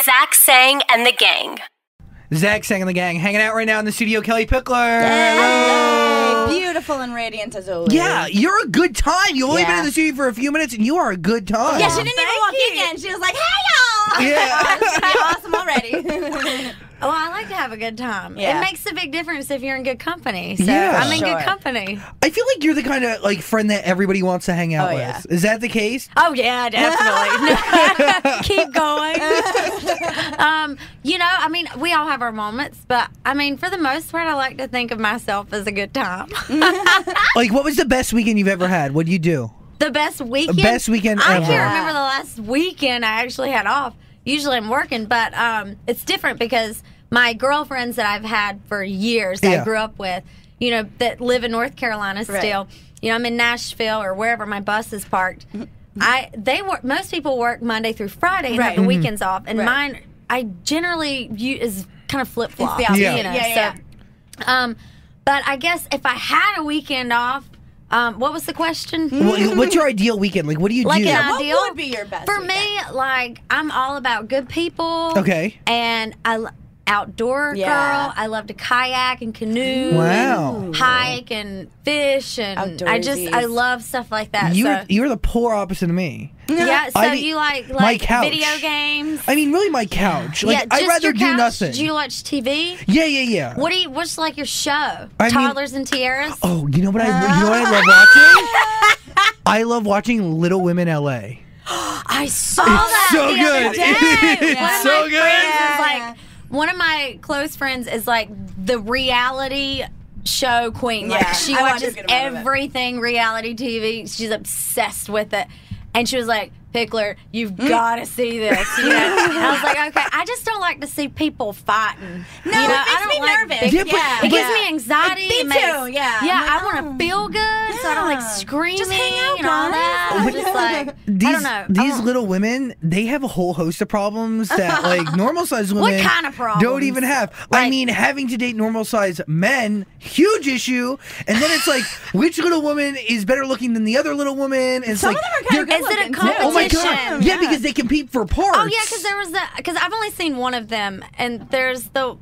Zach Sang and the gang. Zach Sang and the gang hanging out right now in the studio. Kellie Pickler. Hello. Beautiful and radiant as always. Yeah, you're a good time. You've only been in the studio for a few minutes, and you are a good time. Yeah, she didn't even walk in yet. She was like, "Hey, y'all!" Yeah. This is gonna be awesome already. Oh, I like to have a good time. Yeah. It makes a big difference if you're in good company. So Yeah. I'm in good company. I feel like you're the kind of friend that everybody wants to hang out with. Yeah. Is that the case? Oh yeah, definitely. Keep going. I mean, we all have our moments, but I mean, for the most part, I like to think of myself as a good time. What was the best weekend you've ever had? What do you do? The best weekend? Best weekend I ever. can't remember the last weekend I actually had off. Usually I'm working, but it's different because my girlfriends that I've had for years, that I grew up with, that live in North Carolina still. Right. I'm in Nashville or wherever my bus is parked. Most people work Monday through Friday and have the weekends off, and mine I generally is kind of flip flop. But I guess if I had a weekend off. What was the question? What's your ideal weekend? What do you do? What would be your best For weekend? me, I'm all about good people. Okay. And outdoor girl. I love to kayak and canoe. Wow. Hike and fish and I love stuff like that. You're the polar opposite of me. Yeah, so you like my couch. video games? I mean, really my couch. I'd rather do nothing. Do you watch TV? Yeah. What's like your show? Toddlers and Tiaras? Oh, you know what I love watching? I love watching Little Women LA. I saw that so the good. other day. It's so good. One of my close friends is like the reality show queen. She watches everything reality TV. She's obsessed with it. And she was like, Pickler, you've got to see this. And I was like, okay. I just don't like to see people fighting. No, it makes me nervous. It gives me anxiety. Me too. Yeah. I want to feel good, so I don't like screaming. Just hang out, and all that. I'm just like, I don't know. These Little Women, they have a whole host of problems that normal sized women what kind of problems? Don't even have. I mean, having to date normal sized men, huge issue. And then it's like, which little woman is better looking than the other little woman? And some of them are kind of good Is it a looking, competition? Oh my God. Yeah, because they compete for parts. Oh yeah, because I've only seen one of them, and there's the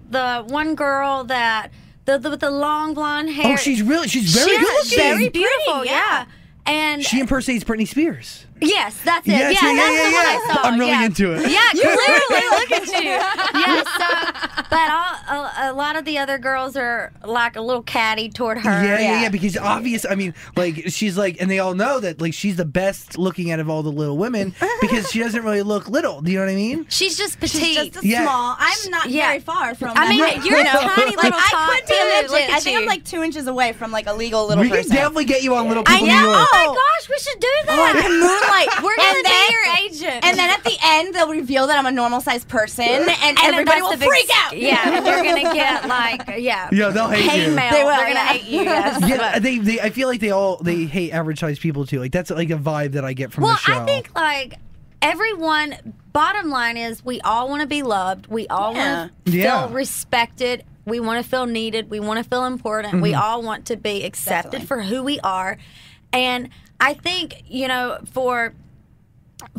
one girl that with the long blonde hair. Oh, she's very good looking. She's very beautiful. Yeah. And she impersonates Britney Spears. Yes, that's it. Yes, that's the one I saw. I'm really into it. Yeah, clearly, look at you. Yeah, but a lot of the other girls are like a little catty toward her. Yeah, because I mean, she's and they all know that she's the best looking out of all the little women because she doesn't really look little. Do you know what I mean? She's just petite. She's just small. I'm not very far from I mean, you're a tiny little I could be a midget. I think you. I'm 2 inches away from a legal little person. We can definitely get you on Little People New York. Oh my gosh, we should do that. We're gonna be your agent. And then at the end, they'll reveal that I'm a normal sized person, and everybody will freak out. Yeah, and you're gonna get Yeah, they'll hate you. Mail. They're gonna hate you. Yes. Yeah, they. I feel like they hate average sized people too. That's a vibe that I get from the show. Well, I think everyone. Bottom line is, we all want to be loved. We all want to feel respected. We want to feel needed. We want to feel important. Mm-hmm. We all want to be accepted for who we are. And I think,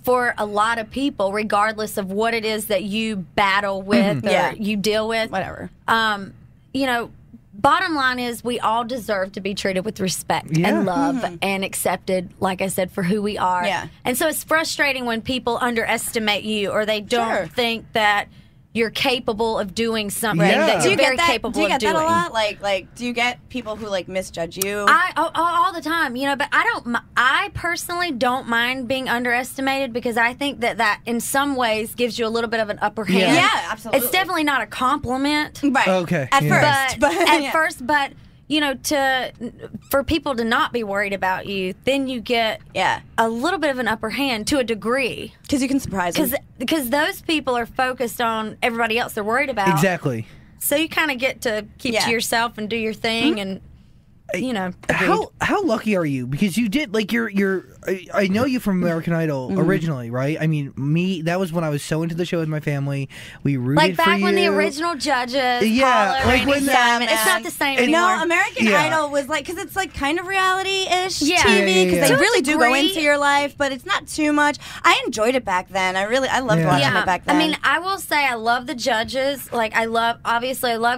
for a lot of people, regardless of what it is that you battle with or you deal with, whatever, bottom line is we all deserve to be treated with respect and love and accepted, like I said, for who we are. Yeah. And so it's frustrating when people underestimate you or they don't think that you're capable of doing something that you're very capable of doing. Do you get that a lot? Like, do you get people who misjudge you? All the time, but I personally don't mind being underestimated because I think that in some ways gives you a little bit of an upper hand. Yeah, absolutely. It's definitely not a compliment. Right. Okay. At first, but for people to not be worried about you, then you get a little bit of an upper hand to a degree. Because you can surprise them. Because those people are focused on everybody else they're worried about. Exactly. So you kind of get to keep to yourself and do your thing. And you know. How lucky are you? Because you did like I know you from American Idol originally, right? I mean, that was when I was so into the show with my family. We rooted like back for you. when the original judges, yeah, Paula, like when it's not the same anymore. No, American Idol was like, because it's like kind of reality-ish TV, because they To a really do go degree. into your life, but it's not too much. I enjoyed it back then. I loved watching it back then. I mean, I will say I love the judges. Like I love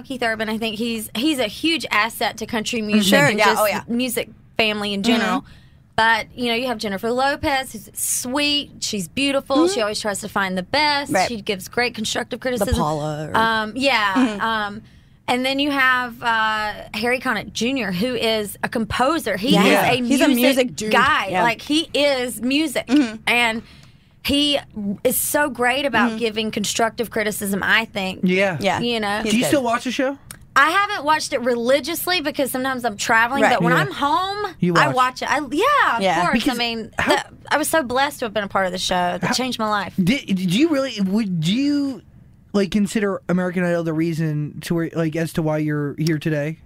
Keith Urban. I think he's a huge asset to country music and just music family in general. But, you know, you have Jennifer Lopez, who's sweet. She's beautiful. She always tries to find the best. Right. She gives great constructive criticism. The Paula. And then you have Harry Connick Jr., who is a composer. He's a music dude. guy. Yeah. Like, he is music. And he is so great about giving constructive criticism, I think. Yeah. You know? Do you still watch the show? I haven't watched it religiously because sometimes I'm traveling, but when I'm home, I watch it. Of course. Because I mean, I was so blessed to have been a part of the show. That changed my life. Did you really? Would you like consider American Idol the reason to where, like, as to why you're here today?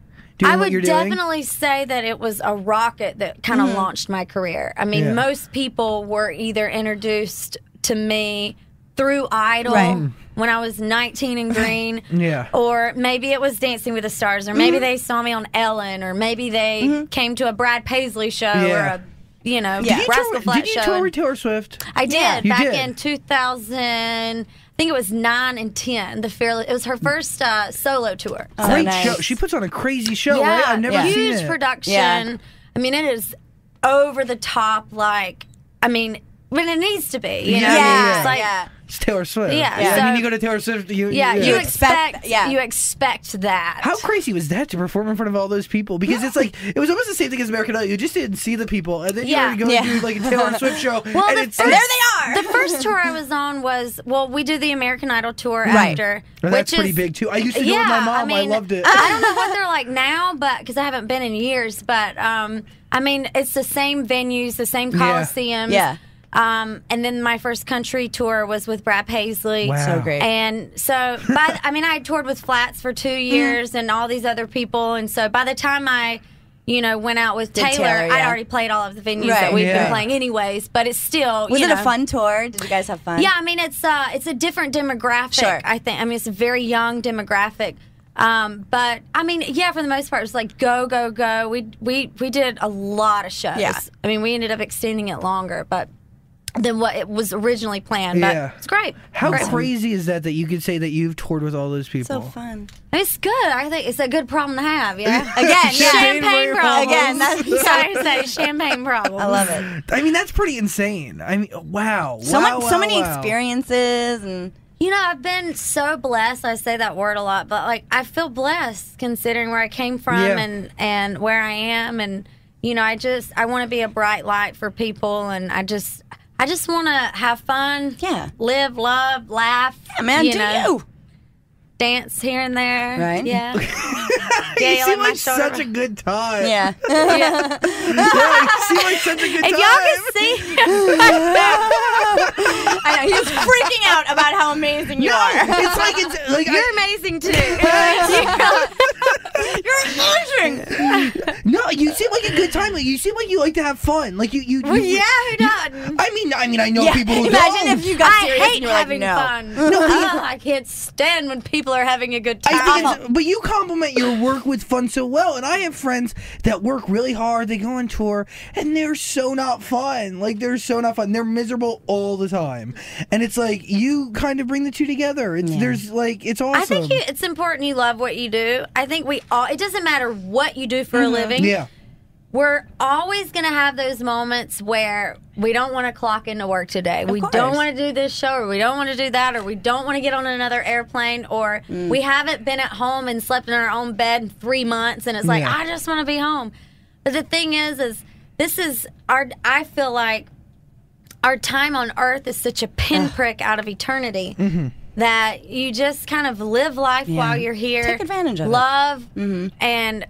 I would definitely say that it was a rocket that kind of launched my career. I mean, most people were either introduced to me through Idol when I was 19 and green. Or maybe it was Dancing with the Stars, or maybe they saw me on Ellen, or maybe they came to a Brad Paisley show or a, Rascal Flatts show. Did you tour with Taylor Swift? I did. Back in 2000, I think it was 9 and 10. It was her first solo tour. Great show. She puts on a crazy show, right? I've never seen it. Huge production. Yeah. I mean, it is over the top, like, I mean, when it needs to be, you know? It's like, it's Taylor Swift. So, I mean, you go to Taylor Swift, you expect that. How crazy was that to perform in front of all those people? Because it's like, it was almost the same thing as American Idol. You just didn't see the people, and then you were going to do like a Taylor Swift show. Well, and there they are. The first tour I was on was, we did the American Idol tour after. Well, that's pretty big too. I used to go with my mom. I loved it. I don't know what they're like now, but because I haven't been in years, but I mean, it's the same venues, the same coliseums. And then my first country tour was with Brad Paisley. Wow. So great. And so, I toured with Flats for 2 years and all these other people. And so by the time I, went out with Taylor, I'd already played all of the venues that we've been playing anyways. But it's still, Was it a fun tour? Did you guys have fun? Yeah, I mean, it's a different demographic, I think. I mean, it's a very young demographic. But I mean, for the most part, it was like go, go, go. We did a lot of shows. Yeah. I mean, we ended up extending it longer, but than what it was originally planned. But it's great. How crazy is that you could say that you've toured with all those people? So fun. It's good. I think it's a good problem to have. Yeah. Again, champagne problem. Again, that's sorry to say champagne problem. I love it. I mean, that's pretty insane. I mean, wow. So many experiences and. I've been so blessed. I say that word a lot, but like I feel blessed considering where I came from and where I am, and I want to be a bright light for people, and I just want to have fun. Yeah. Live, love, laugh. Yeah, man, you. Dance here and there. Right. Yeah. You seem like such a good time. Yeah. You seem like such a good time. If y'all can see I know, he's freaking out about how amazing you are. It's like you're amazing too. You're amazing. No, you seem like a good time. Like, you seem like you like to have fun. Like you who doesn't? I mean, I know people who imagine don't. if you got serious I hate and you're having like, fun. No, I can't stand when people are having a good time. But you compliment your work with fun so well, and I have friends that work really hard. They go on tour, and they're so not fun. Like, they're so not fun. They're miserable all the time, and it's like you kind of bring the two together. It's it's awesome. I think it's important you love what you do. I think we all. It doesn't matter what you do for a living. Yeah. We're always going to have those moments where we don't want to clock into work today. We don't want to do this show, or we don't want to do that, or we don't want to get on another airplane, or we haven't been at home and slept in our own bed in 3 months, and it's like, I just want to be home. But the thing is this is I feel like our time on earth is such a pinprick out of eternity that you just kind of live life while you're here. Take advantage of love, and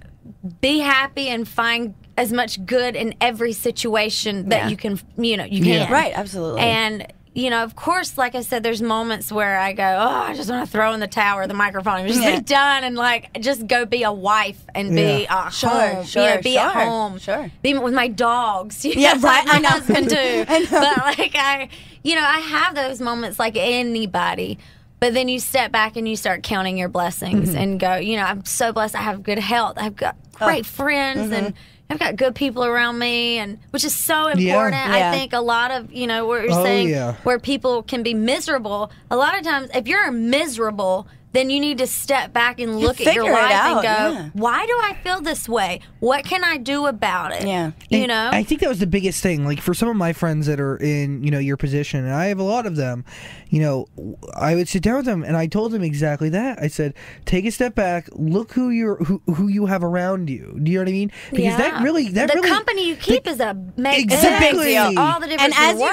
be happy, and find as much good in every situation that you can, you can. Right, absolutely. And, of course, like I said, there's moments where I go, I just want to throw in the towel or the microphone and just be done and like just go be a wife and be home. Be at home. Sure. Be with my dogs. Yeah, right. My husband too. But like I have those moments like anybody. But then you step back and you start counting your blessings and go, I'm so blessed. I have good health. I've got great friends and I've got good people around me, and which is so important. I think a lot of, what you're saying, where people can be miserable, a lot of times if you're miserable, then you need to step back and look at your life and go, why do I feel this way? What can I do about it? Yeah. I think that was the biggest thing. Like for some of my friends that are in, your position, and I have a lot of them, I would sit down with them and I told them exactly that. I said, take a step back, look who you have around you. Do you know what I mean? Because the company you keep is a big deal. All the difference and in the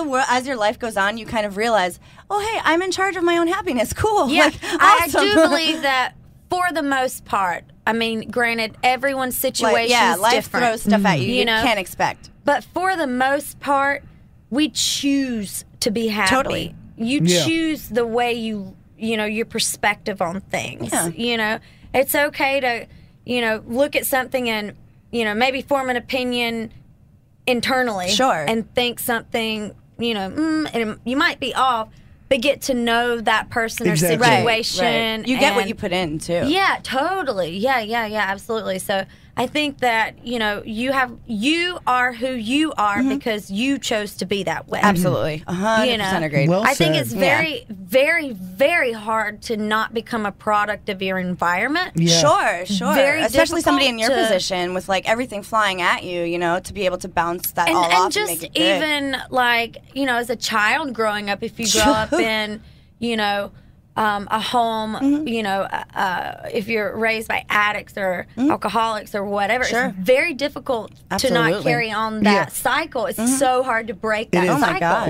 world. as your life goes on, you kind of realize, oh hey, I'm in charge of my own happiness. Cool. Yeah, awesome. I do believe that for the most part. I mean, granted, everyone's situation is life different. Throws stuff at you. You can't expect. But for the most part, we choose to be happy. Totally. You choose the way your perspective on things. Yeah. It's okay to, look at something and, maybe form an opinion internally. Sure. And think something, and you might be off, but get to know that person or situation. Right. You get what you put in, too. Yeah, totally. Yeah, absolutely. So I think that, you are who you are because you chose to be that way. Absolutely. 100% agree. Well I think said. it's very, very, very hard to not become a product of your environment. Yeah. Sure. Very especially somebody in your difficult to- position with like everything flying at you, to be able to bounce that all off And and just make it good. even like, as a child growing up, if you grow up in, a home, if you're raised by addicts or alcoholics or whatever, it's very difficult to not carry on that cycle. It's so hard to break that cycle. Oh my God.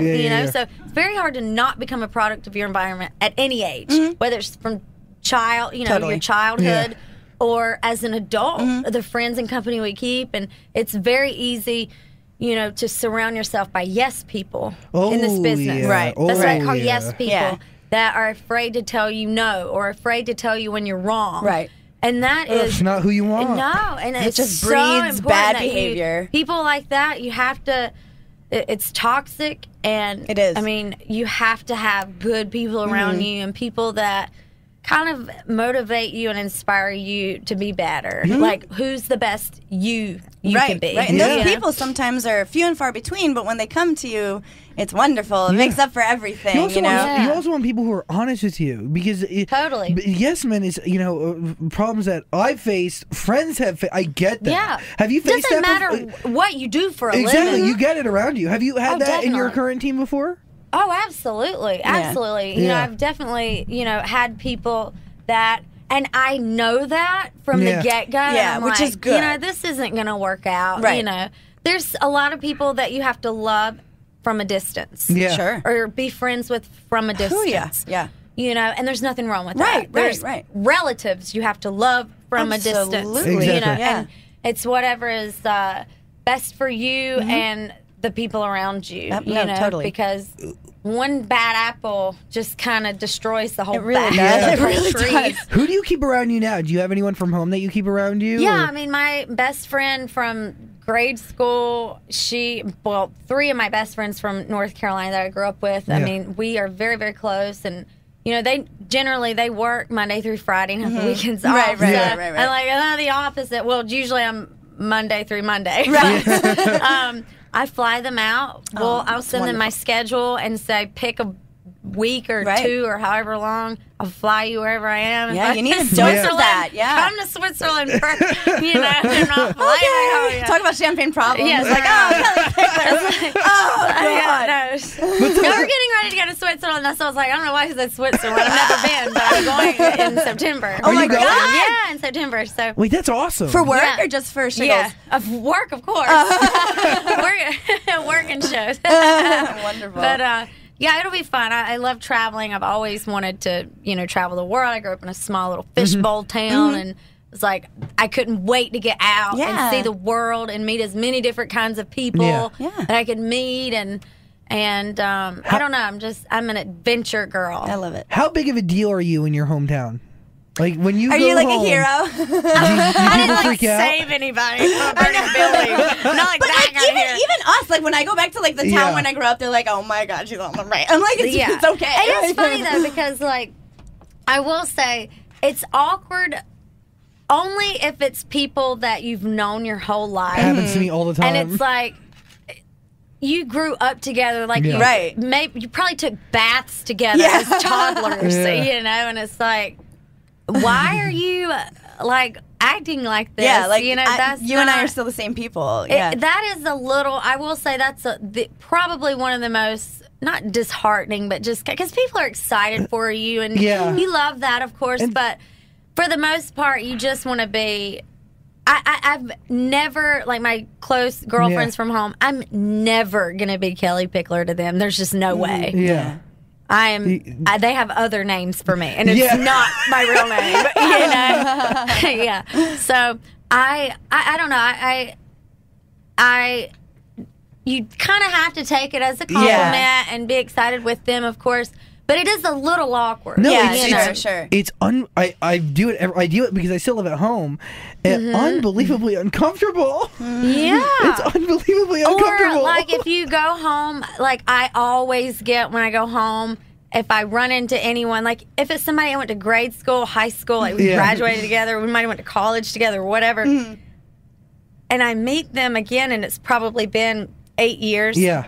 So it's very hard to not become a product of your environment at any age, whether it's from your childhood or as an adult, the friends and company we keep. And it's very easy to surround yourself by yes people in this business. Yeah. Right. That's what I call yes people. Yeah. That are afraid to tell you no or afraid to tell you when you're wrong. Right. And that is not who you want. No, and It it's just so breeds important bad that behavior. People like that, you have to. It's toxic, and it is. I mean, you have to have good people around you and people that kind of motivate you and inspire you to be better. Like, who's the best you can be? Right. And those people sometimes are few and far between, but when they come to you, it's wonderful. It makes up for everything, You also want people who are honest with you because Totally. Yes men is problems that I've faced, friends have I get that. Yeah. Have you faced Doesn't that matter what you do for a Exactly. living. You get it around you. Have you had that in your definitely. current team before? Oh, absolutely. Absolutely. I've definitely, had people that, and I know that from the get-go. Yeah, I'm which like, is good. This isn't going to work out. Right. There's a lot of people that you have to love from a distance. Yeah. Sure. Or be friends with from a distance. Yeah. And there's nothing wrong with that. There's Right. relatives you have to love from a distance. Absolutely. Exactly. And it's whatever is best for you and the people around you. Totally. Because one bad apple just kind of destroys the whole really back does. of It really the tree. does. Who do you keep around you now? Do you have anyone from home that you keep around you? Yeah, or- I mean, my best friend from grade school, three of my best friends from North Carolina that I grew up with, I mean, we are very, very close. And, they work Monday through Friday and have the weekends off. Right. And like, the opposite. Well, usually I'm Monday through Monday. Right. I fly them out. I'll send them my schedule and say, pick a week or two or however long. I'll fly you wherever I am. Yeah, you need to do Switzerland. that. Come to Switzerland for, they're not flying. Talk about champagne problems. Yeah, Kellie Pickler. We're getting ready to go to Switzerland. That's what I was like, I don't know why I said Switzerland. I've never been, but I'm going in September. Oh my God. Yeah, in September. So Wait, that's awesome. For work or just for shiggles? yeah, of work, of course. Working shows. Wonderful. But yeah, it'll be fun. I love traveling. I've always wanted to, travel the world. I grew up in a small little fishbowl town, and it's like I couldn't wait to get out and see the world and meet as many different kinds of people that I could meet, and and I don't know. I'm an adventure girl. I love it. How big of a deal are you in your hometown? Like when you Are go you like home, a hero? I didn't like freak out? save anybody from a burning building. Not like But that like guy here. even us, like when I go back to like the town Yeah. when I grew up, they're like, "Oh my God, she's on the right." I'm like, it's okay. It is funny though because like I will say it's awkward only if it's people that you've known your whole life. Happens to me all the time. And it's like you grew up together, like Yeah. you, Right. maybe you probably took baths together Yeah. as toddlers, Yeah. you know. And it's like, why are you like acting like this? Yeah, like you know, that's you and I not- are still the same people. Yeah, that is a little. I will say that's probably one of the most not disheartening, but just because people are excited for you and Yeah. you love that, of course, but for the most part, you just want to be. I've never, like my close girlfriends from home, I'm never going to be Kellie Pickler to them. There's just no way. yeah. They have other names for me, and it's Yeah. not my real name, you know? Yeah. So I don't know. You kind of have to take it as a compliment and be excited with them, of course. But it is a little awkward. No, Yeah, it's, sure. It's I do it because I still live at home. And unbelievably uncomfortable. Yeah. It's unbelievably uncomfortable. Or like if you go home, like I always get when I go home, if I run into anyone, like if it's somebody I went to grade school, high school, like we Yeah. graduated together, we might have went to college together or whatever, and I meet them again, and it's probably been 8 years. Yeah.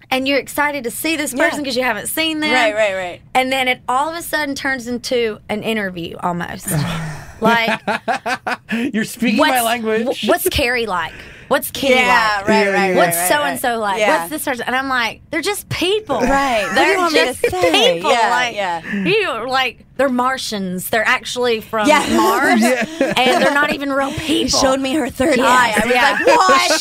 And you're excited to see this person because you haven't seen them. Right. And then it all of a sudden turns into an interview almost. Like, You're speaking my language. What's Carrie like? What's Kenny Yeah, like? right. What's right, so and so like? Yeah. What's this person? And I'm like, they're just people. Right. What do They're you want me to just say? people. Yeah, like, yeah. you like they're Martians. They're actually from Yeah. Mars, Yeah. and they're not even real people. Showed me her third Yes, eye. I was like, what?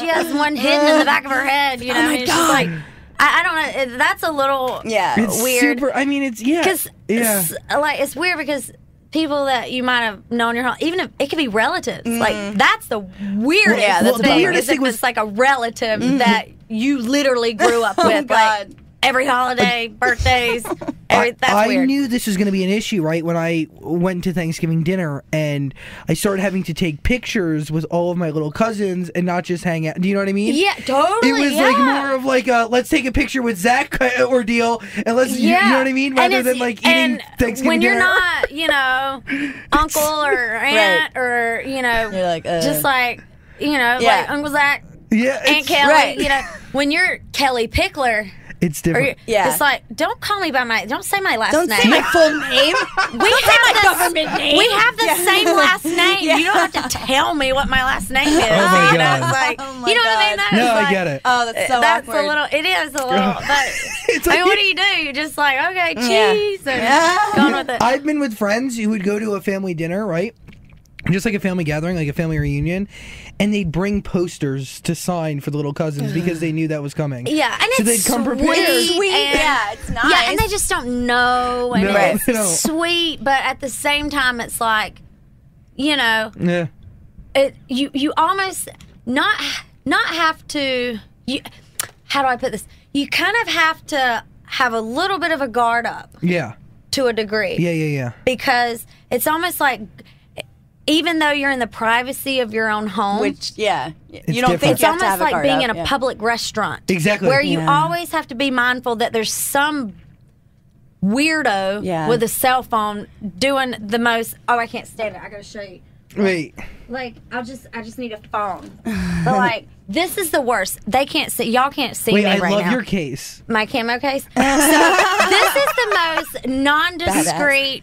She has one hidden in the back of her head. You know, my and it's God. just like I don't know. That's a little It's weird. super. I mean, it's Because yeah. it's weird because people that you might have known your whole, even if it could be relatives, like that's the weirdest Yeah, that's thing. the weirdest is if thing was- it's like a relative that you literally grew up with, God. like every holiday, birthdays. That's I weird. knew this was going to be an issue, right? When I went to Thanksgiving dinner and I started having to take pictures with all of my little cousins and not just hang out. Do you know what I mean? Yeah, totally. It was like more of like a let's take a picture with Zach ordeal and let's you know what I mean, rather than like eating and Thanksgiving when dinner. you're not, you know, uncle or aunt or you know, You're like, just like you know, Yeah. like Uncle Zach, yeah, Aunt it's, Kelly. right. You know, when you're Kellie Pickler. it's Or different. Yeah. It's like, don't call me by don't say my last Don't name. say my full name. We have the government name. We have the Yeah. same last name. Yeah. You don't have to tell me what my last name is. Oh my you know, God. it's like, Oh my you know what I mean? God. That No, is I like, get it. Oh, that's so that's awkward. a little. It is a little. But It's I like- mean, what do? You're just like, okay, Yeah. cheese, and Yeah. going with it. I've been with friends who would go to a family dinner, right? Just like a family gathering, like a family reunion, and they'd bring posters to sign for the little cousins because they knew that was coming. Yeah, and So it's they'd come prepared. Sweet. and- Yeah, it's nice. Yeah, and they just don't know, and No, it's they don't. sweet, but at the same time, it's like, you know, Yeah. you almost not have to. How do I put this? You kind of have to have a little bit of a guard up Yeah. to a degree. Yeah. Because it's almost like, even though you're in the privacy of your own home, Which, yeah. You don't different. think it's you have to almost have a like guard being up, in a yeah. public restaurant. Exactly. Where you Yeah. always have to be mindful that there's some weirdo Yeah. with a cell phone doing the most. Oh, I can't stand it. I gotta show you. Wait. Like, I just need a phone. But like, this is the worst. They can't see. Y'all can't see Wait, me I right love now. your case. My camo case. So this is the most nondiscreet,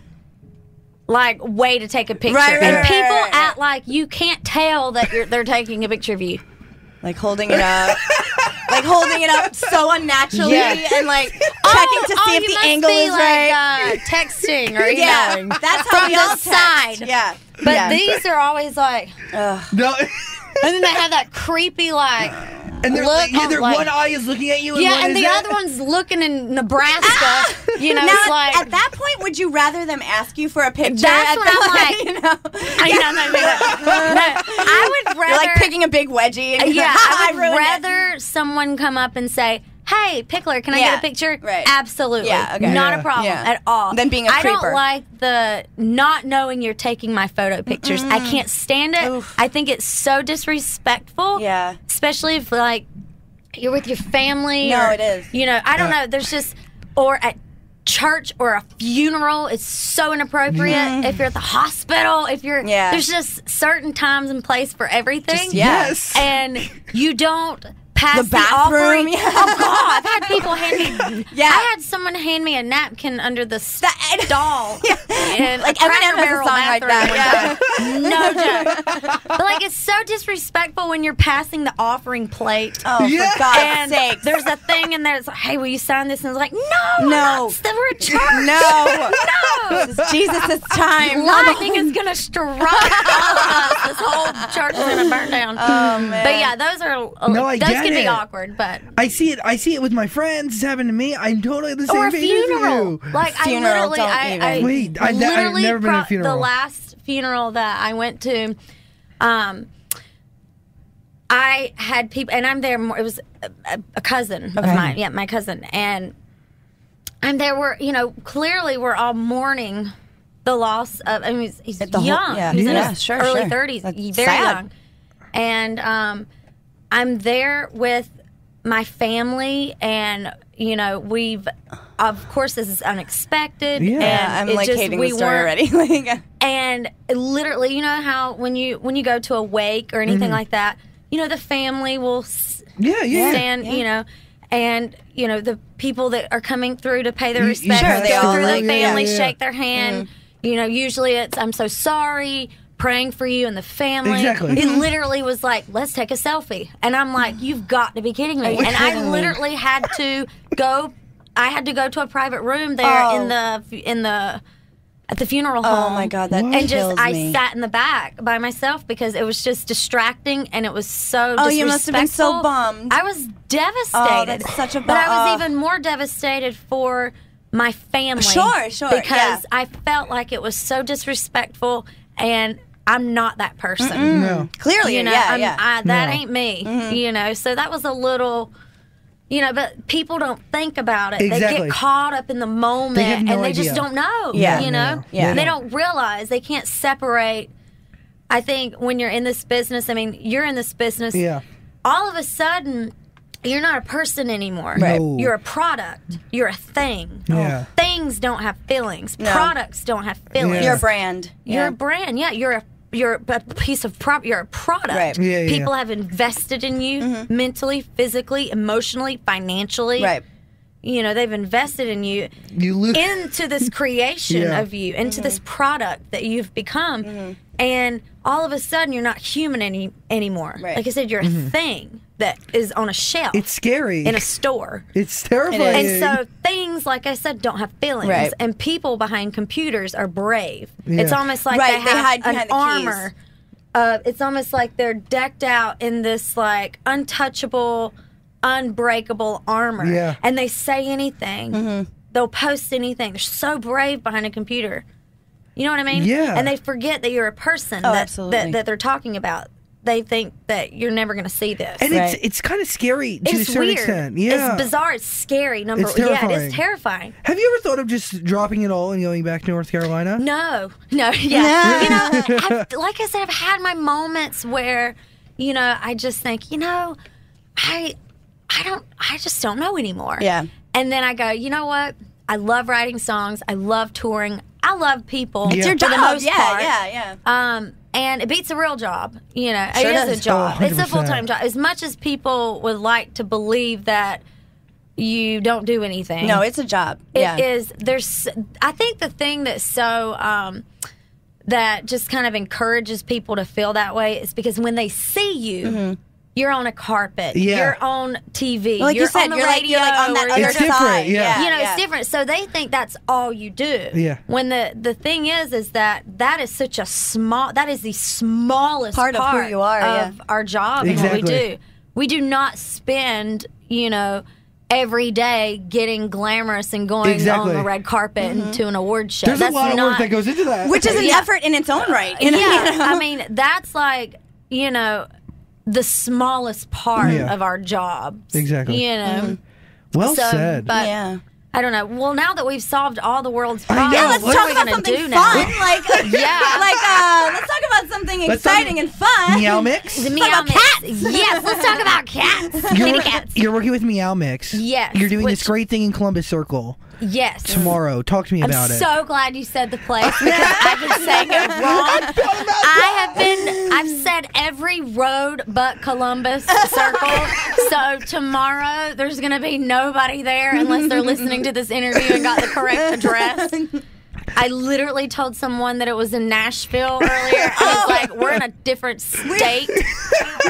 like, way to take a picture. Right, and right, people right. act like you can't tell that they're taking a picture of you. Like holding it up. Like holding it up so unnaturally Yeah. and like checking to see if you the must angle be is like, right. texting or Yeah, emailing. that's how From we the all text. side. Yeah. But yeah. these are always like, No. and then they have that creepy like, And they're look. their like, one eye is looking at you. And yeah, one and is the that. other one's looking in Nebraska. You know, Now, it's like at that point, would you rather them ask you for a picture? That's what I'm like. You know? I would rather You're like picking a big wedgie. And yeah, I would ruined it. rather someone come up and say, "Hey, Pickler, can I get a picture?" Right. Absolutely. Yeah, okay. Not Yeah. a problem Yeah. at all. Than being a I creeper. don't like the not knowing you're taking my photo pictures. I can't stand it. Oof. I think it's so disrespectful. Yeah. Especially if like you're with your family. No, or, it is. You know, I don't know. There's just or at church or a funeral, it's so inappropriate. If you're at the hospital, if you're there's just certain times and place for everything. Yes. And you don't pass The bathroom, offering. yeah. Oh God, I've had people hand me. Yeah. I had someone hand me a napkin under the stall. And Like a Eminem Cracker has a Barrel song like that. bathroom. No joke. But like it's so disrespectful when you're passing the offering plate. Oh, Yeah. for God's And sake. there's a thing in there. It's like, hey, will you sign this? And it's like, no, No. we're a church. No. No. This is Jesus' time. Lightning is gonna strike all of us. This whole church is gonna burn down. Oh, man. But yeah, those are No, I those get can be it. awkward. But I see it with my friends. It's happened to me. I'm totally the same or a page as funeral. you. Like Funeral, I literally, don't I even. Wait, I've literally never been to a funeral. The last funeral that I went to, I had people, and I'm there. It was a cousin of mine. Yeah, my cousin, and I'm there. Clearly we're all mourning the loss of. I mean, he's whole- young. yeah. He's in Yeah, his sure, early sure. 30s. That's Very sad. young, and I'm there with my family, and we've. Of course, this is unexpected. Yeah. and I'm it like just, hating we the story weren't- already. Like, And literally, you know how when you go to a wake or anything like that, the family will Yeah. stand, and the people that are coming through to pay their respects, sure, they go all through like- the family, yeah. shake their hand. Usually it's I'm so sorry, praying for you and the family. Exactly. It literally was like, let's take a selfie, and I'm like, you've got to be kidding me. And I literally had to go. I had to go to a private room there at the funeral home. oh my God, that And kills I me. sat in the back by myself because it was just distracting and it was so Oh, you must have been so disrespectful. bummed. I was devastated. Oh, that's such a But I was bum- even more devastated for my family. Sure, Because yeah. I felt like it was so disrespectful, and I'm not that person. No. Clearly, That No. ain't me. So that was a little. But people don't think about it. They Exactly. get caught up in the moment, They have no and they just idea. don't know. Yeah. And they don't realize they can't separate. I think when you're in this business, you're in this business. Yeah. All of a sudden, you're not a person anymore. Right. No. You're a product. You're a thing. Yeah. Things don't have feelings. No. Products don't have feelings. Yeah. You're a brand. You're a brand. Yeah, you're a piece of you're a product. Right. Yeah, People have invested in you mentally, physically, emotionally, financially. Right. They've invested in you You lose. into this creation Yeah. of you, into this product that you've become. And all of a sudden, you're not human anymore. Right. Like I said, you're a thing that is on a shelf It's scary. in a store. It's terrifying. And so things, like I said, don't have feelings. Right. And people behind computers are brave. Yeah. It's almost like Right, they they have hide an behind the armor. It's almost like they're decked out in this like untouchable, unbreakable armor. Yeah. And they say anything. They'll post anything. They're so brave behind a computer. You know what I mean? Yeah. And they forget that you're a person Oh, that absolutely. that they're talking about. They think that you're never going to see this. and Right. it's kind of scary to a It's certain weird. extent. Yeah. It's bizarre. It's scary. It's Yeah, it terrifying. is terrifying. Have you ever thought of just dropping it all and going back to North Carolina? No, yeah. Like I said, I've had my moments where, I just think, I just don't know anymore. Yeah. And then I go, you know what? I love writing songs. I love touring. I love people. It's your for the job. most Yeah, part. yeah. And it beats a real job. It Sure is does. a job. Oh, it's a 100%. full-time job. As much as people would like to believe that you don't do anything. No, it's a job. It is. I think the thing that's so that just kind of encourages people to feel that way is because when they see you, you're on a carpet. Yeah. You're on TV. Like you're you said, on the you're radio. like on that or other you're It's different, side. yeah. it's different. So they think that's all you do. Yeah. When the thing is that is that is the smallest Part of who you are, of our job and Exactly. what we do. we do not spend, every day getting glamorous and going on the red carpet and to an award show. There's a lot of work that goes into that. Which is an effort in its own right. I mean, that's like, the smallest part of our jobs. Exactly. Well said. But I don't know. Well, now that we've solved all the world's problems, let's what talk are we about going to something do fun. now? Let's talk about something exciting and fun. Meow Mix? The Meow Mix. Yes, let's talk about cats. Kitty cats. You're working with Meow Mix. Yes. You're doing this great thing in Columbus Circle. Yes. Tomorrow. Talk to me about it. I'm so glad you said the place because I've been saying it wrong. I've said every road but Columbus Circle. So tomorrow there's going to be nobody there unless they're listening to this interview and got the correct address. I literally told someone that it was in Nashville earlier. I was like, we're in a different state.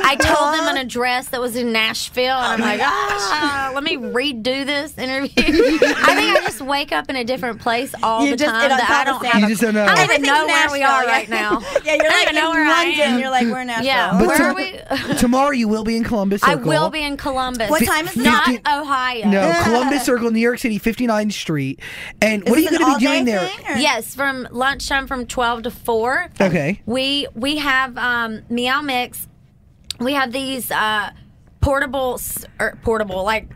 I told them an address that was in Nashville, and I'm like, let me redo this interview. I think I just wake up in a different place all the time. That I don't have. You just don't know. I don't even know where we are right now. Yeah, you're like in London. You're like, we're in Nashville. Yeah, But where are we? Tomorrow you will be in Columbus Circle. I will be in Columbus. What time is it? Not Ohio. No, Columbus Circle, New York City, 59th Street. And what are you going to be doing there? Yes, from lunchtime from 12 to 4. Okay. We have Meow Mix. We have these portable like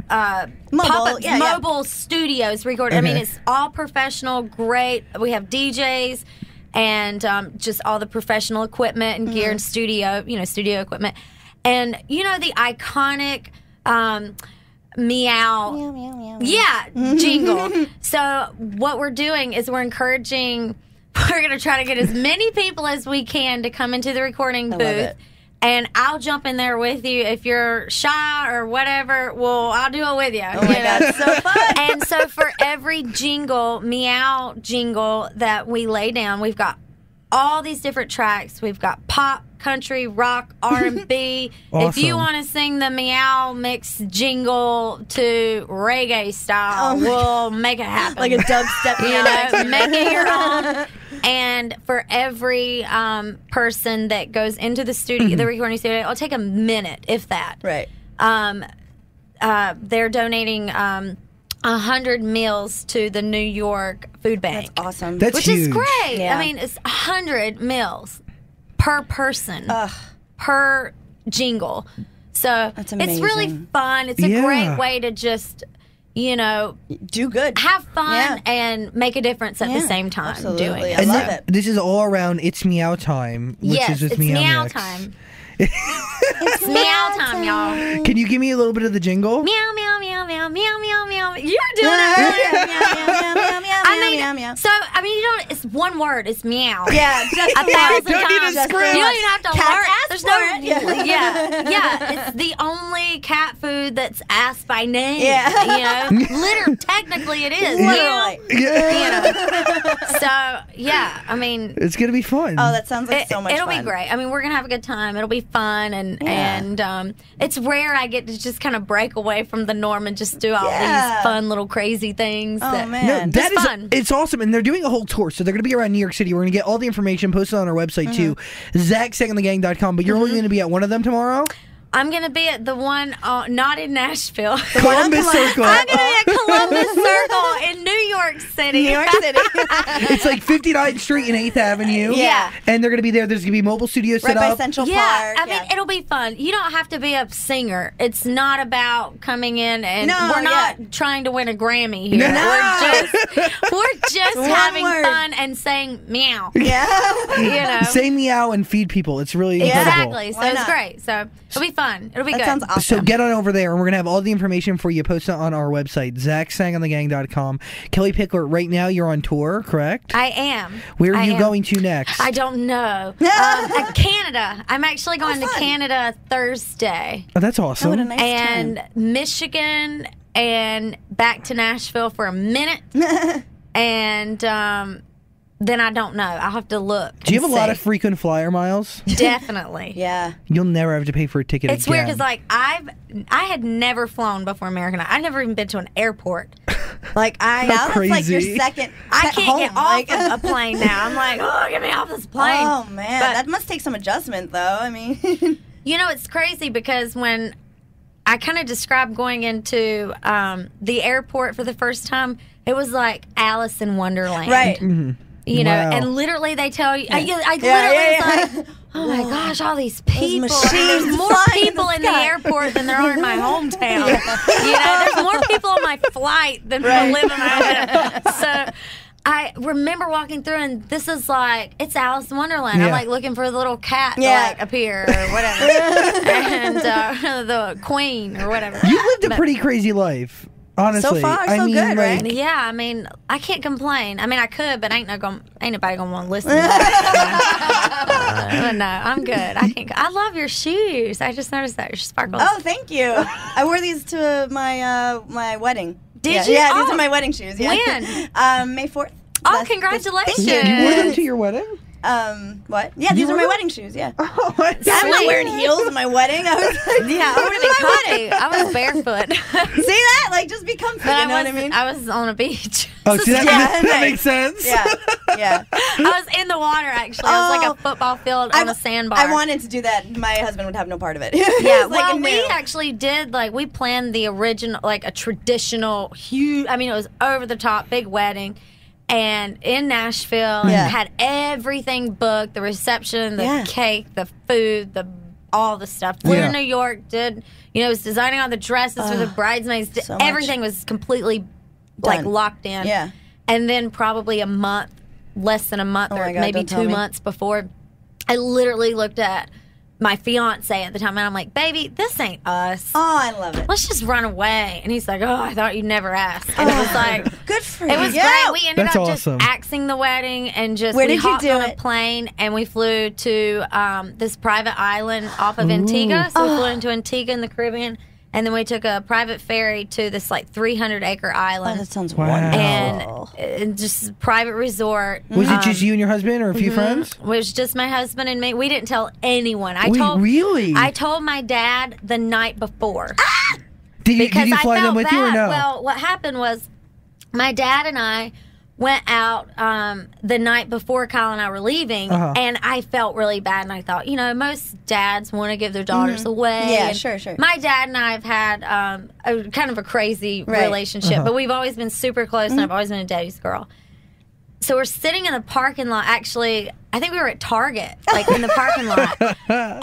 mobile studios recorded. Okay. I mean, it's all professional, great. We have DJs and just all the professional equipment and gear and studio equipment. And the iconic Meow. Yeah, jingle. So what we're doing is we're encouraging. We're going to try to get as many people as we can to come into the recording booth. And I'll jump in there with you. If you're shy or whatever, well, I'll do it with you. Oh, my God. It's so fun. And so for every Meow jingle that we lay down, we've got all these different tracks. We've got pop, country, rock, R&B. Awesome. If you want to sing the Meow Mix jingle to reggae style, we'll make it happen. Like a dubstep. Make it your own. And for every person that goes into the studio, the recording studio, it'll take a minute, if that. Right. They're donating 100 meals to the New York Food Bank. That's awesome. That's which huge. is great. Yeah. I mean, it's 100 meals per person, per jingle. So That's it's really amazing. fun. It's a great way to just, do good. have fun and make a difference at the same time. Absolutely. Doing I it. And love it. This is all around It's Meow Time, which Yes, is with it's Meow meow Mix. time. It's meow time, y'all. Can you give me a little bit of the jingle? Meow, meow, meow, meow, meow, meow, meow. You're doing it earlier. I mean, it's one word. It's meow. Yeah, just 1,000 Don't need a times. script. You don't even have to Cats learn. ask There's for no. it. Yeah. It's the only cat food that's asked by name. Yeah. Technically, it is. Literally. So I mean. It's going to be fun. Oh, that sounds like so much fun. It'll be great. I mean, we're gonna have a good time. It'll be fun, and it's rare I get to just kind of break away from the norm and just do all these fun little crazy things. Oh, that, man. That it's is fun. It's awesome, and they're doing a whole tour, so they're going to be around New York City. We're going to get all the information posted on our website too, ZachSangandTheGang.com. But you're only going to be at one of them tomorrow. I'm gonna be at the one not in Nashville. Columbus Circle. I'm gonna be at Columbus Circle in New York City. New York City. It's like 59th Street and 8th Avenue. Yeah. And they're going to be there. There's going to be mobile studios set Right by up. Central Yeah, Park. I mean, it'll be fun. You don't have to be a singer. It's not about coming in and we're not trying to win a Grammy here. No. We're just One having word. fun and saying meow. Yeah. Say meow and feed people. It's really incredible. Exactly. So Why it's not? great. So it'll be fun. It'll be That good. sounds awesome. So get on over there, and we're going to have all the information for you posted on our website, ZachSangandTheGang.com. Kellie Pickler, right now you're on tour, correct? I am. Where are I you am. going to next? I don't know. Canada. I'm actually going to Canada Thursday. Oh, that's awesome. What a nice And time. Michigan and back to Nashville for a minute. And then I don't know. I'll have to look. Do you have a lot and of frequent flyer miles? see. Definitely. Yeah. You'll never have to pay for a ticket It's again. weird because I had never flown before American Idol. I've never even been to an airport. Like Now that's like your crazy. second. I can't get home. off Like- of a plane now. I'm like, oh, get me off this plane. Oh man, But- that must take some adjustment, though. I mean, You know, it's crazy because when I kind of described going into the airport for the first time. It was like Alice in Wonderland. Right. You know, Wow. and literally they tell you, I literally was like, oh my gosh, all these people. machines There's more flying in people the in the sky. airport than there are in my hometown. You know, there's more people on my flight than live in my hometown. So I remember walking through, and this is like, it's Alice in Wonderland. I'm Yeah. like looking for the little cat to Yeah. like appear or whatever. And the queen or whatever. You lived a pretty crazy life. Honestly, So far, I so mean, good, like, right? Yeah, I mean, I can't complain. I mean, I could, but ain't nobody gonna want to listen to that. But no, I'm good. I love your shoes. I just noticed that your sparkles. Oh, thank you. I wore these to my my wedding. Did yeah, you? Yeah, these Oh. are my wedding shoes. Yeah. When? May 4th. Oh, congratulations. you wore them to your wedding? What? Yeah, these wore are my them? wedding shoes. Yeah. Oh my I'm not Sweet. wearing heels at my wedding. I was like, Yeah, I would have been comfy. I was barefoot. see that? Like, just be comfy. But You know what I mean? I was on a beach. Oh, see, that, Yeah, that nice. makes sense. Yeah. Yeah. I was in the water, actually. I was like Oh. a football field on a sandbar. I wanted to do that. My husband would have no part of it. Yeah, It's like well, a we no. actually did, like, we planned the original, like, a traditional, huge, I mean, it was over-the-top, big wedding, and in Nashville, Yeah. had everything booked, the reception, the Yeah. cake, the food, all the stuff. Flew Yeah. to New York, was designing all the dresses for the bridesmaids. so much. Everything was completely, like, Done. locked in. Yeah. And then probably less than a month, Oh or my God, maybe don't tell 2 me. months before, I literally looked at my fiance at the time, and I'm like, baby, this ain't us. Oh, I love it. Let's just run away. And he's like, oh, I thought you'd never ask. And it was like, Good for you. it was Yeah. great. We ended That's up awesome. just axing the wedding and just Where we did you hopped do on a it? plane and we flew to this private island off of Antigua. So we flew into Antigua in the Caribbean, and then we took a private ferry to this like 300-acre Oh, island. that sounds Wow. wonderful. And just a private resort. Was it just you and your husband or a few friends? It was just my husband and me. We didn't tell anyone. Wait, really? I told my dad the night before. Did you Because I fly felt them with bad. you or no? Well, what happened was my dad and I went out the night before Kyle and I were leaving, Uh-huh. and I felt really bad. And I thought, most dads want to give their daughters away. Yeah, and sure. My dad and I have had a kind of a crazy Right. relationship, but we've always been super close, and I've always been a daddy's girl. So we're sitting in the parking lot. Actually, I think we were at Target, like in the parking lot.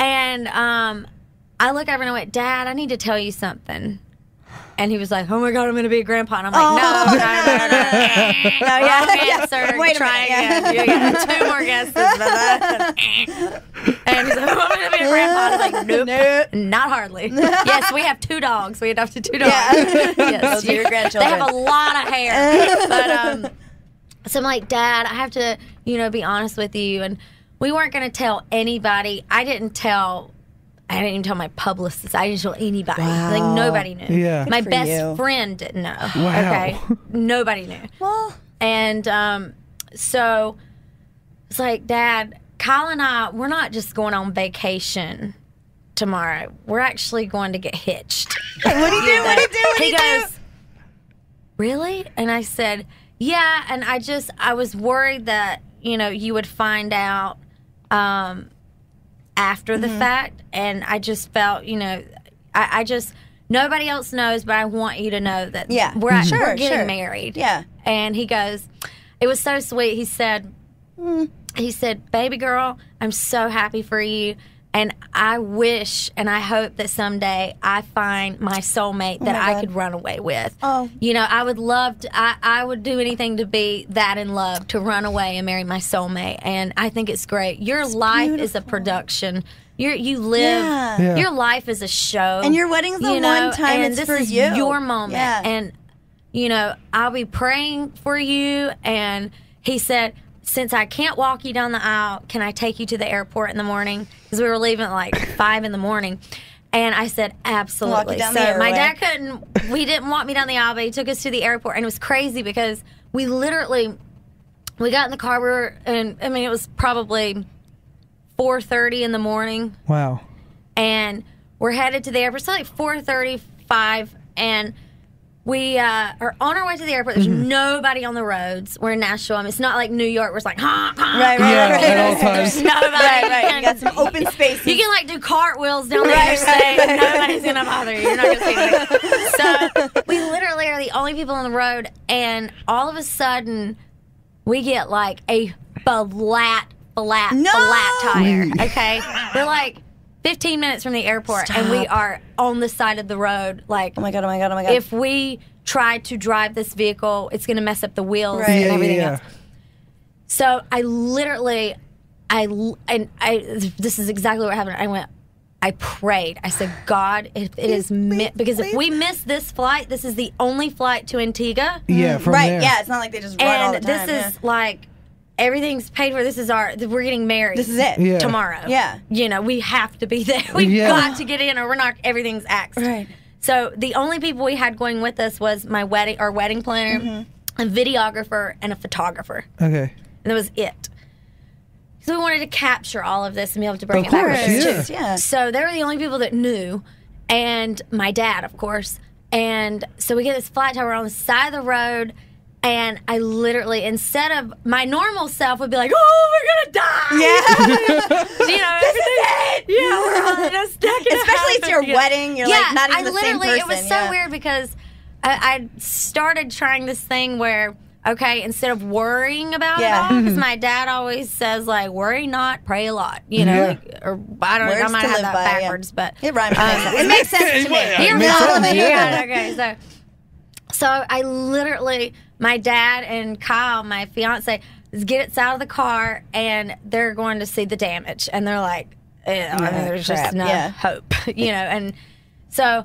And I look over and I went, Dad, I need to tell you something. And he was like, oh my God, I'm going to be a grandpa. And I'm like, no. No, yeah. Wrong answer. Wait a Try minute, again. You got 2 more guesses. And he's like, I'm going to be a grandpa. And I'm like, nope. Not hardly. Yes, we have 2 dogs. We adopted 2 dogs. Yeah. Yes. Those are your grandchildren. They have a lot of hair. But so I'm like, Dad, I have to, be honest with you. And we weren't going to tell anybody. I didn't even tell my publicist. I didn't tell anybody. Wow. Like, nobody knew. Yeah. My Good for best you. friend didn't know. Wow. Okay. Nobody knew. Well, And so it's like, Dad, Kyle and I, we're not just going on vacation tomorrow. We're actually going to get hitched. what do you do? What do you do? What do He you do? goes, really? And I said, yeah. And I was worried that, you would find out after the fact. And I just felt, I just, nobody else knows, but I want you to know that Yeah. we're Sure, getting sure. married. Yeah. And he goes, it was so sweet. He said, baby girl, I'm so happy for you. And I wish and I hope that someday I find my soulmate that my I God. could run away with. Oh. I would love to, I would do anything to be that in love, to run away and marry my soulmate. And I think it's great. Your life is a production. You live, Yeah. Yeah. your life is a show. And your wedding's the one time and it's this for is you. your moment. Yeah. And, I'll be praying for you. And he said, since I can't walk you down the aisle, can I take you to the airport in the morning? Because we were leaving at like 5 in the morning. And I said, absolutely. Walk you down So the my airway. dad we didn't want me down the aisle, but he took us to the airport. And it was crazy because we got in the car, it was probably 4:30 in the morning. Wow. And we're headed to the airport. So like 4:35, and we are on our way to the airport. There's nobody on the roads. We're in Nashville. It's not like New York where it's like, Right. At all times. There's nobody. Right. You got some open spaces. You can like do cartwheels down the interstate. And nobody's going to bother you. You're not going to see anything. So we literally are the only people on the road. And all of a sudden, we get like a flat tire. Okay? We're like 15 minutes from the airport, and we are on the side of the road. Like, oh my god! If we try to drive this vehicle, it's going to mess up the wheels and everything else. So I literally, this is exactly what happened. I prayed. I said, God, if it is because if we miss this flight, this is the only flight to Antigua. Yeah, from there. Yeah, it's not like they just run all the time. And this is like. Everything's paid for. We're getting married. This is it. Tomorrow. Yeah. We have to be there. We've got to get in or we're not, everything's axed. Right. So the only people we had going with us was our wedding planner, a videographer, and a photographer. Okay. And that was it. So we wanted to capture all of this and be able to bring it back. Yeah. So they were the only people that knew, and my dad, of course. And so we get this flat tire. We're on the side of the road. And I literally, instead of my normal self, would be like, "Oh, we're gonna die!" Yeah, this is it. Yeah, we're just especially it's your wedding. You're like not even the same person. It was so weird because I started trying this thing where, okay, instead of worrying about it all, because my dad always says like, "Worry not, pray a lot," or I don't know, I might have that backwards, but it rhymes. It makes sense to me. Okay, so I literally. My dad and Kyle, my fiance, get us out of the car, and they're going to see the damage. And they're like, there's just no hope, And so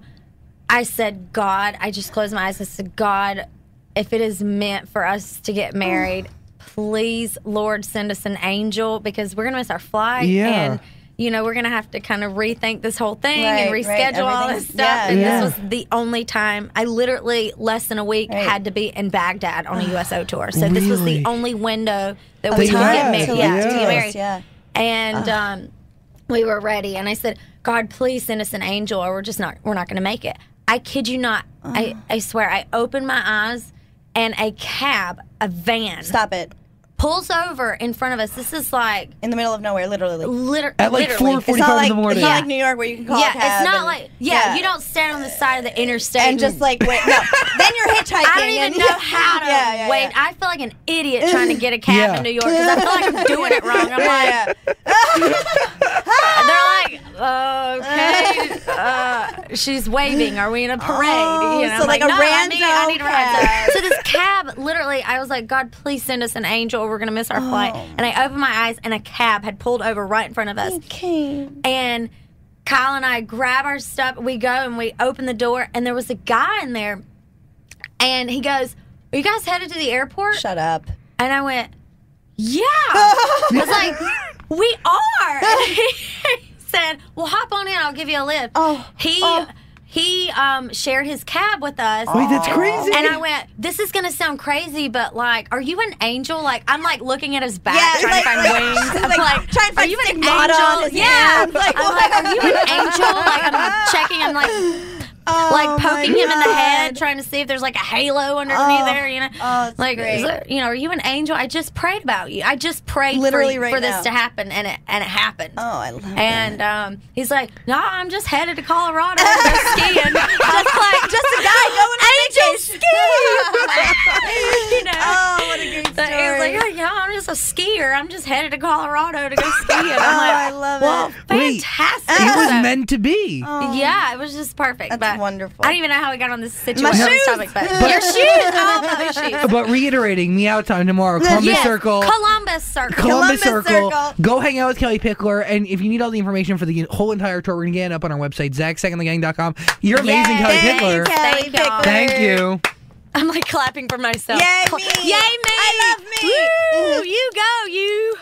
I said, God, I just closed my eyes. I said, God, if it is meant for us to get married, please, Lord, send us an angel because we're going to miss our flight. Yeah. And we're going to have to kind of rethink this whole thing and reschedule all this stuff. And this was the only time. I literally, less than a week, had to be in Baghdad on a USO tour. So this was the only window that we could get married. To get married. Yeah. And we were ready. And I said, God, please send us an angel or we're not going to make it. I kid you not. I swear, I opened my eyes and a van. Stop it. Pulls over in front of us. This is like in the middle of nowhere, literally. At like 4:45 in the morning. It's not like New York where you can call a cab. It's not like you don't stand on the side of the interstate and just like wait. No, then you're hitchhiking. I don't even know how to wait. I feel like an idiot trying to get a cab in New York because I feel like I'm doing it wrong. I'm like, they're like, okay, she's waving. Are we in a parade? So like a random. I need a ride. So this cab, literally, I was like, God, please send us an angel. We're going to miss our flight. And I opened my eyes, and a cab had pulled over right in front of us. Okay. And Kyle and I grab our stuff. We go, and we open the door, and there was a guy in there. And he goes, are you guys headed to the airport? Shut up. And I went, yeah. I was like, we are. And he said, well, hop on in. I'll give you a lift. He shared his cab with us. Wait, that's crazy. And I went, this is going to sound crazy, but like, are you an angel? Like, I'm like looking at his back, trying to find wings. I'm like, trying to find are you an angel? on his hand. I'm like, are you an angel? Like, I'm checking. I'm like poking him in the head, trying to see if there's like a halo underneath there, like, is there, are you an angel? I just prayed about you. I just prayed literally for this to happen, and it happened. Oh, I love and he's like, no, I'm just headed to Colorado to go skiing. just a guy going angel skiing. Oh, what a great story. He was like, oh, yeah, I'm just a skier. I'm just headed to Colorado to go skiing. I'm like, I love it. Fantastic. It was meant to be. Yeah, it was just perfect. That's wonderful. I don't even know how we got on this situation. My shoes. Topic, but your shoes. Oh, my shoes. But reiterating, Meow time tomorrow. Columbus Circle. Columbus Circle. Go hang out with Kellie Pickler. And if you need all the information for the whole entire tour, we're going to get it up on our website, ZachSecondTheGang.com. You're amazing, Kellie Pickler. Kellie Pickler. Thank you. I'm like clapping for myself. Yay, me. Yay, me. I love me. Woo, you go, you.